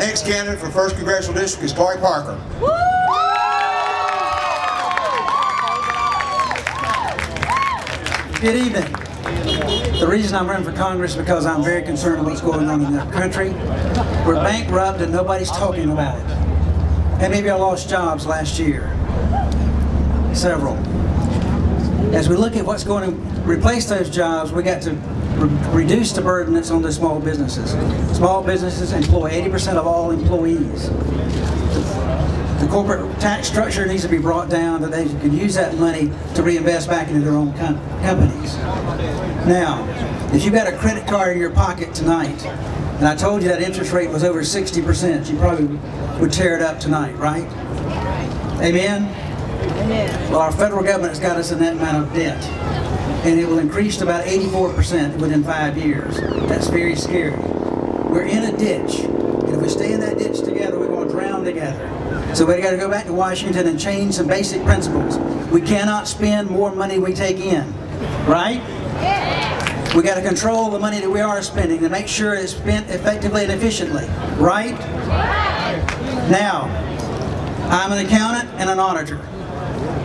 next candidate for 1st Congressional District is Horry Parker. Good evening. The reason I'm running for Congress is because I'm very concerned about what's going on in our country. We're bankrupt and nobody's talking about it. And maybe I lost jobs last year. Several. As we look at what's going to replace those jobs, we got to reduce the burden that's on the small businesses. Small businesses employ 80% of all employees. The corporate tax structure needs to be brought down that they can use that money to reinvest back into their own companies. Now, if you've got a credit card in your pocket tonight, and I told you that interest rate was over 60%, you probably would tear it up tonight, right? Amen? Amen. Well, our federal government has got us in that amount of debt, and it will increase to about 84% within 5 years. That's very scary. We're in a ditch, and if we stay in that ditch together, we're going to drown together. So we've got to go back to Washington and change some basic principles. We cannot spend more money we take in, right? We got to control the money that we are spending to make sure it's spent effectively and efficiently, right? Now, I'm an accountant and an auditor,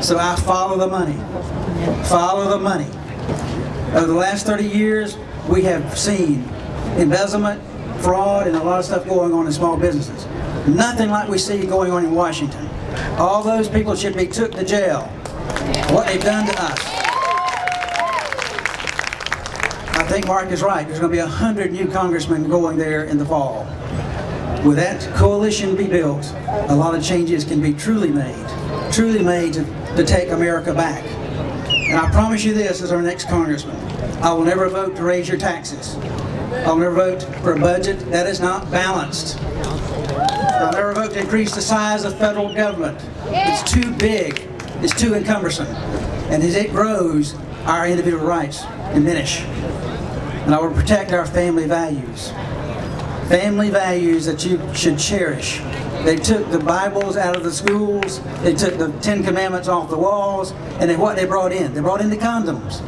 so I follow the money. Follow the money. Over the last 30 years, we have seen embezzlement, fraud, and a lot of stuff going on in small businesses. Nothing like we see going on in Washington. All those people should be took to jail. What they've done to us. I think Mark is right. There's going to be 100 new congressmen going there in the fall. With that coalition be built, a lot of changes can be truly made to take America back. And I promise you this as our next congressman, I will never vote to raise your taxes. I'll never vote for a budget that is not balanced. I'll never vote to increase the size of federal government. It's too big. It's too encumbersome. And as it grows, our individual rights diminish. And I will protect our family values. Family values that you should cherish. They took the Bibles out of the schools. They took the 10 Commandments off the walls. And then what they brought in? They brought in the condoms.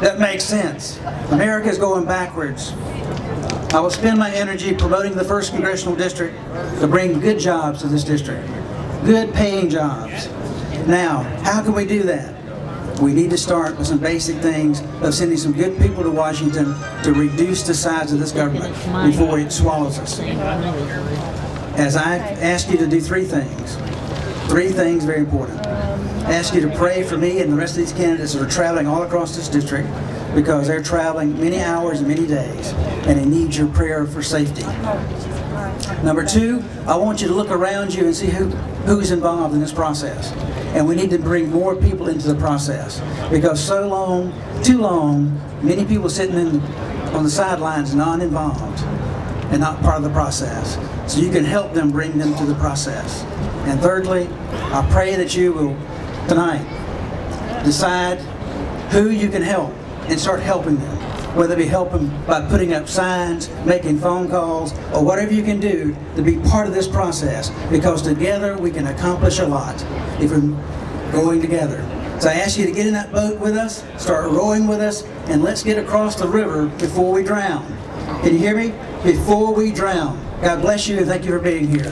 That makes sense. America is going backwards. I will spend my energy promoting the 1st Congressional District to bring good jobs to this district. Good paying jobs. Now, how can we do that? We need to start with some basic things of sending some good people to Washington to reduce the size of this government before it swallows us. As I ask you to do 3 things. 3 things very important. I ask you to pray for me and the rest of these candidates that are traveling all across this district because they're traveling many hours and many days and they need your prayer for safety. Number 2, I want you to look around you and see who's involved in this process. And we need to bring more people into the process because too long, many people sitting on the sidelines non-involved and not part of the process. So you can help them, bring them to the process. And thirdly, I pray that you will tonight decide who you can help and start helping them. Whether it be helping by putting up signs, making phone calls, or whatever you can do to be part of this process. Because together we can accomplish a lot if we're going together. So I ask you to get in that boat with us, start rowing with us, and let's get across the river before we drown. Can you hear me? Before we drown. God bless you and thank you for being here.